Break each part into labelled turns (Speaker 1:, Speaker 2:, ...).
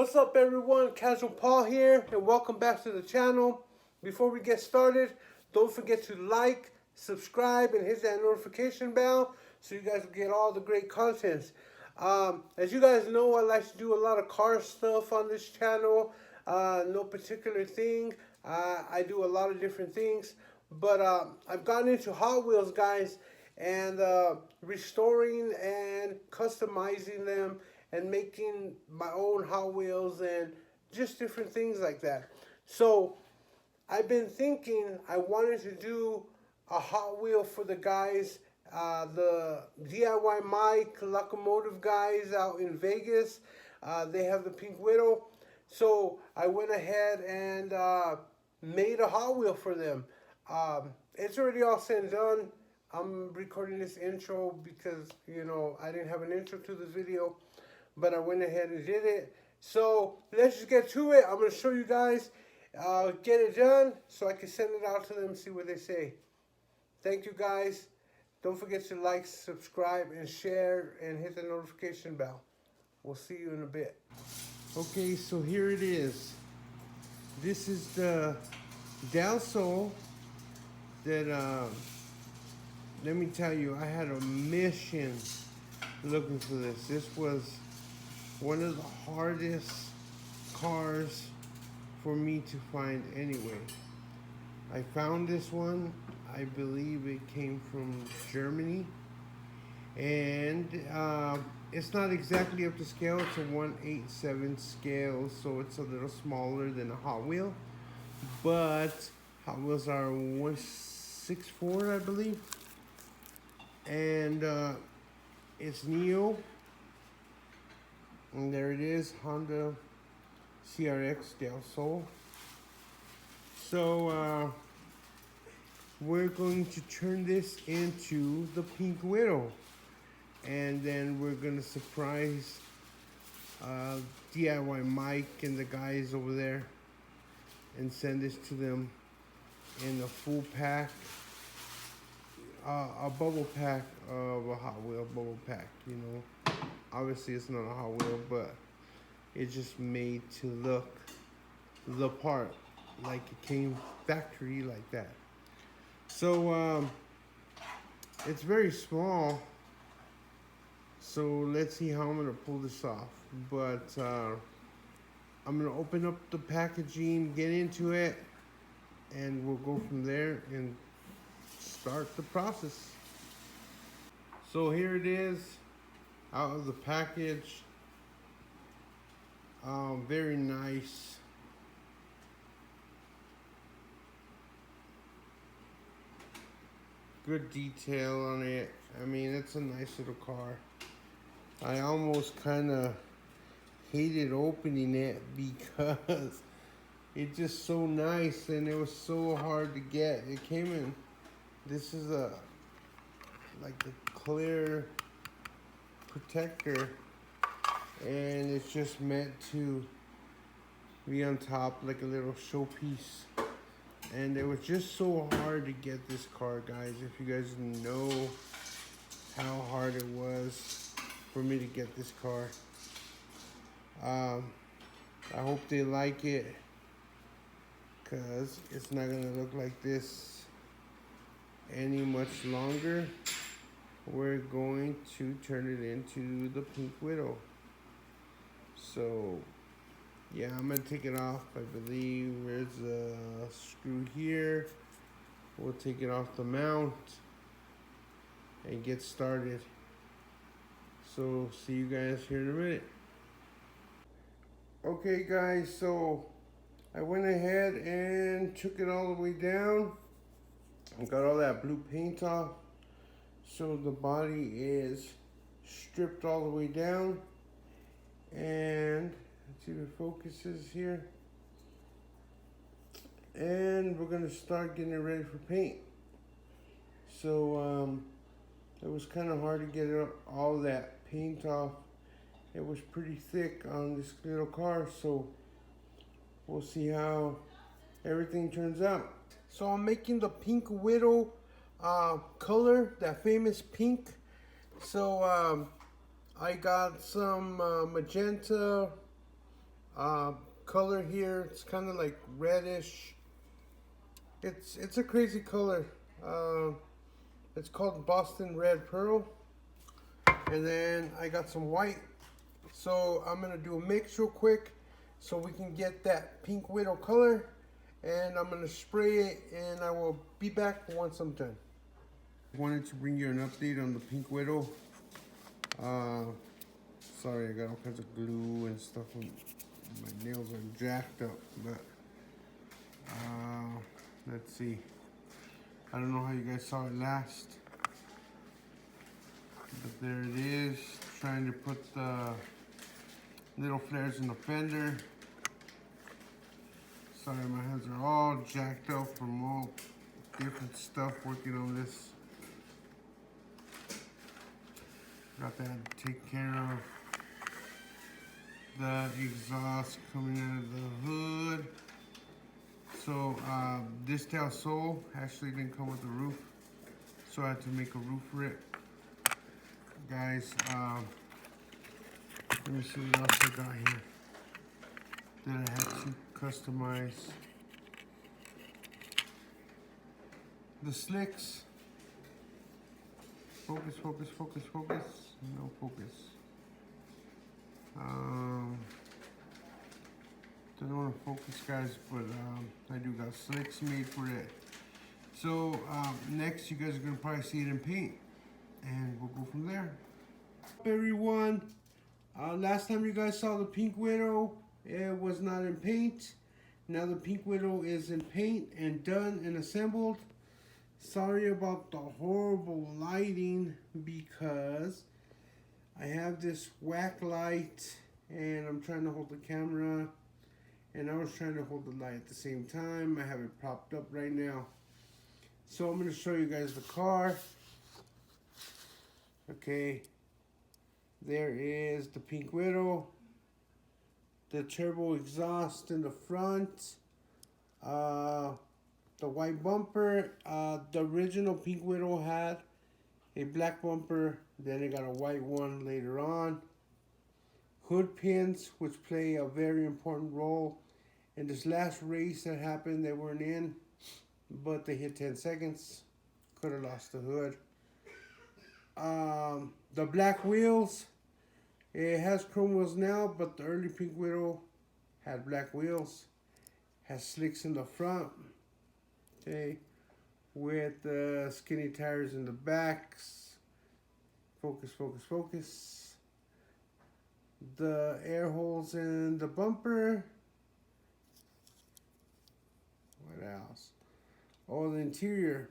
Speaker 1: What's up everyone, Casual Paul here, and welcome back to the channel. Before we get started, don't forget to like, subscribe, and hit that notification bell so you guys will get all the great contents. As you guys know, I like to do a lot of car stuff on this channel. No particular thing. I do a lot of different things, but I've gotten into Hot Wheels, guys, and restoring and customizing them and making my own Hot Wheels and just different things like that. So I've been thinking I wanted to do a Hot Wheel for the guys, the DIY Mike Locomotive guys out in Vegas. They have the Pink Widow. So I went ahead and made a Hot Wheel for them. It's already all said and done. I'm recording this intro because, you know, I didn't have an intro to this video, but I went ahead and did it. So let's just get to it. I'm going to show you guys, get it done so I can send it out to them and see what they say. Thank you guys. Don't forget to like, subscribe, and share, and hit the notification bell. We'll see you in a bit. Okay, so here it is. This is the downsole that, let me tell you, I had a mission looking for this. This was one of the hardest cars for me to find anyway. I found this one. I believe it came from Germany. And it's not exactly up to scale. It's a 1/87 scale, so it's a little smaller than a Hot Wheel. But Hot Wheels are 1/64, I believe. And it's Neo. And there it is, Honda CRX Del Sol. So we're going to turn this into the Pink Widow, and then we're gonna surprise DIY Mike and the guys over there and send this to them in a full pack, a bubble pack of a Hot Wheel bubble pack, you know. Obviously it's not a Hot Wheel, but it's just made to look the part, like it came factory like that. So it's very small, so let's see how I'm gonna pull this off. But I'm gonna open up the packaging, get into it, and we'll go from there and start the process. So here it is, out of the package. Very nice. Good detail on it. I mean, it's a nice little car. I almost kind of hated opening it because it's just so nice and it was so hard to get. It came in, this is like a clear protector, and it's just meant to be on top like a little showpiece. And it was just so hard to get this car, guys. If you guys know how hard it was for me to get this car. I hope they like it, because it's not gonna look like this any much longer. We're going to turn it into the Pink Widow. So yeah, I'm gonna take it off. I believe there's a screw here. We'll take it off the mount and get started. So see you guys here in a minute. Okay guys, so I went ahead and took it all the way down and got all that blue paint off. So the body is stripped all the way down, and let's see if it focuses here. And we're gonna start getting it ready for paint. So it was kind of hard to get all that paint off. It was pretty thick on this little car, so we'll see how everything turns out. So I'm making the Pink Widow color, that famous pink. So I got some magenta, Color here, it's kind of like reddish. It's a crazy color. It's called Boston Red Pearl. And then I got some white. So I'm gonna do a mix real quick so we can get that pink widow color. And I'm gonna spray it, and I will be back once I'm done. Wanted to bring you an update on the pink widow. Sorry, I got all kinds of glue and stuff. My nails are jacked up, but let's see. I don't know how you guys saw it last, but there it is. Trying to put the little flares in the fender. Sorry, my hands are all jacked up from all different stuff working on this. Got that to take care of. The exhaust coming out of the hood. So this tail sole actually didn't come with a roof, so I had to make a roof for it. Guys, let me see what else I got here that I had to customize. The slicks. Focus, focus, focus, focus. No focus. Don't want to focus, guys, but I do got slicks made for it. So next, you guys are gonna probably see it in paint, and we'll go from there. Everyone, last time you guys saw the Pink Widow, it was not in paint. Now the Pink Widow is in paint and done and assembled. Sorry about the horrible lighting, because I have this whack light and I'm trying to hold the camera, and I was trying to hold the light at the same time. I have it propped up right now. So I'm going to show you guys the car. Okay, there is the Pink Widow. The turbo exhaust in the front. The white bumper. The original Pink Widow had a black bumper, then it got a white one later on. Hood pins, which play a very important role in this last race that happened. They weren't in, but they hit 10 seconds. Could have lost the hood. The black wheels, it has chrome wheels now, but the early Pink Widow had black wheels. Has slicks in the front. Okay, with the skinny tires in the backs. Focus, focus, focus. The air holes in the bumper. What else? Oh, the interior.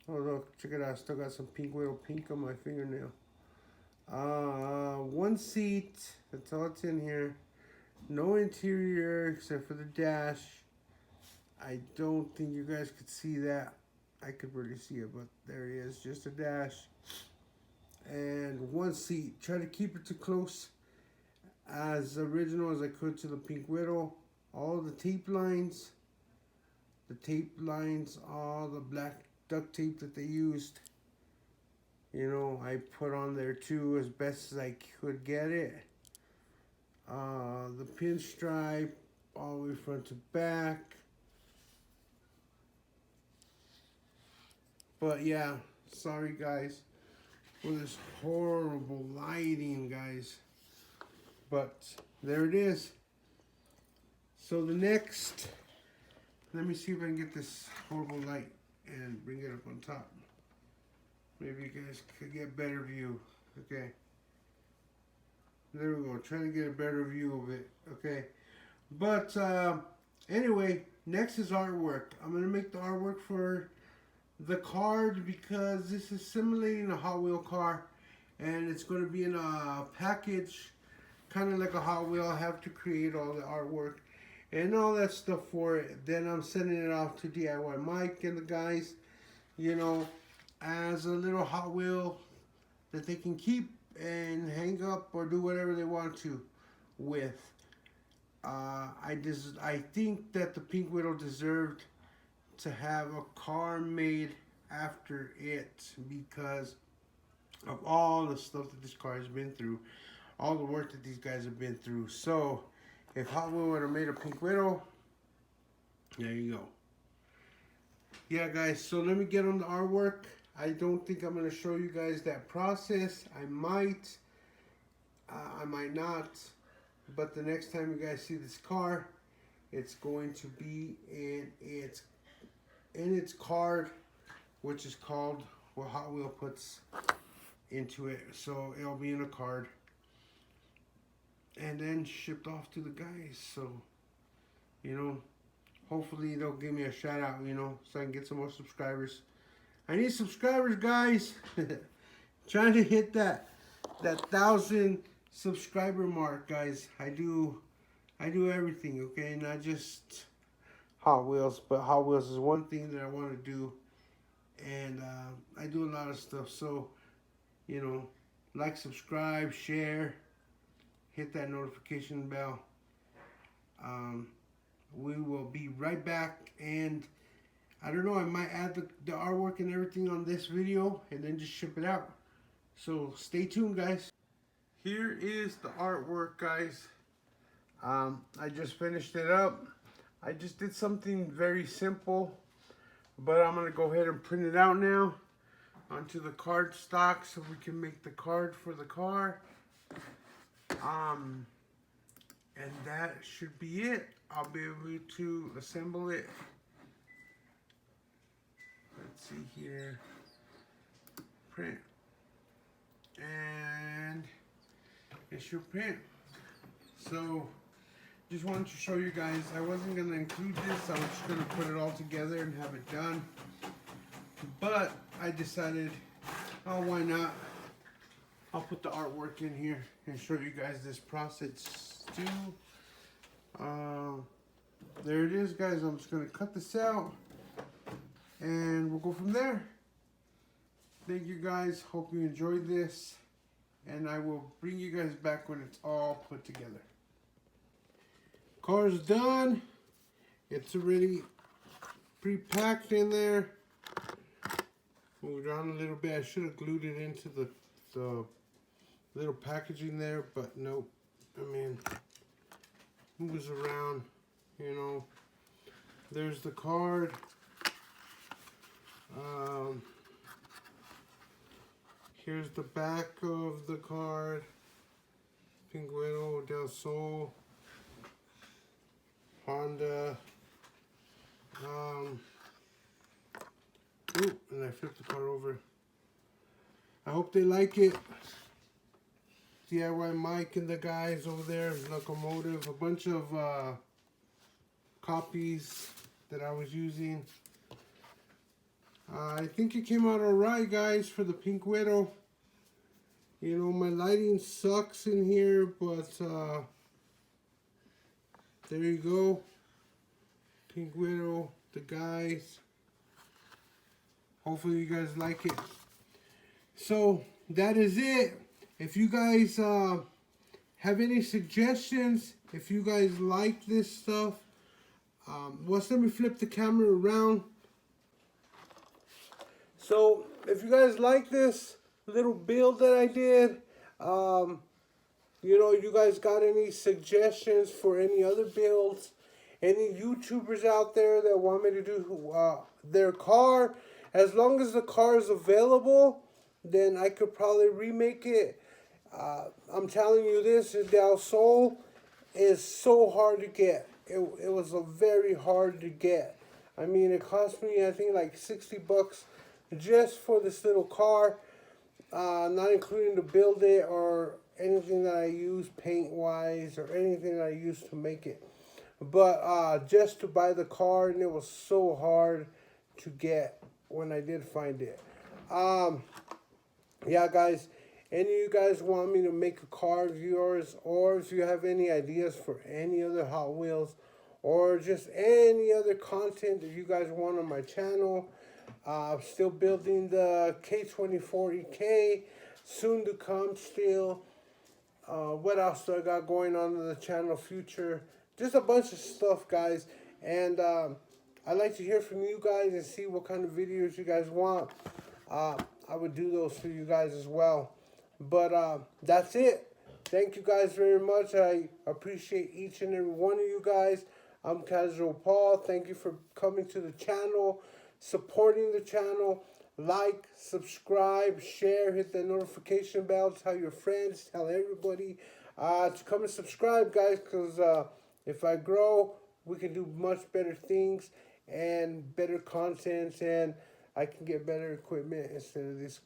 Speaker 1: Oh, look, check it out. I still got some Pink Widow pink on my fingernail. One seat. That's all it's in here. No interior except for the dash. I don't think you guys could see that. I could really see it, but there it is. Just a dash. And one seat. Try to keep it too close as original as I could to the Pink Widow. All the tape lines. The tape lines, all the black duct tape that they used, you know, I put on there too as best as I could get it. The pinstripe all the way front to back. But yeah, sorry guys for this horrible lighting, guys, but there it is. So the next, let me see if I can get this horrible light and bring it up on top. Maybe you guys could get a better view. Okay, there we go. Trying to get a better view of it. Okay, but anyway, next is artwork. I'm gonna make the artwork for the card because this is simulating a Hot Wheel car, and it's going to be in a package, kind of like a Hot Wheel. I have to create all the artwork and all that stuff for it. Then I'm sending it off to DIY Mike and the guys, you know, as a little Hot Wheel that they can keep and hang up or do whatever they want to with. I think that the Pink Widow deserved to have a car made after it because of all the stuff that this car has been through. all the work that these guys have been through. So if Hot Wheel would have made a Pink Widow, there you go. Yeah, guys, so let me get on the artwork. I don't think I'm going to show you guys that process. I might not, but the next time you guys see this car, it's going to be in its card, which is called what Hot Wheel puts into it. So it'll be in a card and then shipped off to the guys. So, you know, hopefully they'll give me a shout out, you know, so I can get some more subscribers. I need subscribers, guys. Trying to hit that 1,000 subscriber mark, guys. I do everything, okay? Not just Hot Wheels, but Hot Wheels is one thing that I want to do, and I do a lot of stuff. So, you know, like, subscribe, share, hit that notification bell. We will be right back, and I don't know, I might add the artwork and everything on this video and then just ship it out. So stay tuned, guys. Here is the artwork, guys. I just finished it up. I just did something very simple, but I'm gonna go ahead and print it out now onto the card stock so we can make the card for the car. And that should be it. I'll be able to assemble it. Let's see here. Print. And it should print. So, just wanted to show you guys. I wasn't going to include this. I was just going to put it all together and have it done. But I decided, oh, why not? I'll put the artwork in here and show you guys this process too. There it is, guys. I'm just going to cut this out and we'll go from there. Thank you, guys. Hope you enjoyed this, and I will bring you guys back when it's all put together. Car's done. It's already pre-packed in there. Moved around a little bit. I should have glued it into the little packaging there, but nope. I mean, moves around, you know. There's the card. Here's the back of the card. Pink Widow, Del Sol, Honda. Ooh, and I flipped the card over. I hope they like it. DIY Mike and the guys over there, Locomotive, a bunch of copies that I was using. I think it came out alright, guys, for the Pink Widow. You know, my lighting sucks in here, but there you go. Pink Widow, the guys. Hopefully you guys like it. So, that is it. If you guys have any suggestions, if you guys like this stuff, let me flip the camera around. So, if you guys like this little build that I did, you know, you guys got any suggestions for any other builds, any YouTubers out there that want me to do their car, as long as the car is available, then I could probably remake it. I'm telling you this, Del Sol is so hard to get. It was a very hard to get. I mean, it cost me, I think, like 60 bucks just for this little car, not including to build it or anything that I use paint-wise or anything that I use to make it. But just to buy the car, and it was so hard to get when I did find it. Yeah, guys, any of you guys want me to make a car of yours, or if you have any ideas for any other Hot Wheels, or just any other content that you guys want on my channel. I'm still building the K24EK, soon to come still. What else do I got going on in the channel future? Just a bunch of stuff, guys. And I'd like to hear from you guys and see what kind of videos you guys want. I would do those for you guys as well. But that's it. thank you guys very much. I appreciate each and every one of you guys. I'm Casual Paul. Thank you for coming to the channel, supporting the channel. Like, subscribe, share, hit the notification bell, tell your friends, tell everybody to come and subscribe, guys, because if I grow, we can do much better things and better content, and I can get better equipment instead of this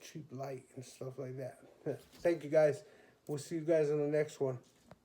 Speaker 1: cheap light and stuff like that. Thank you, guys. We'll see you guys in the next one.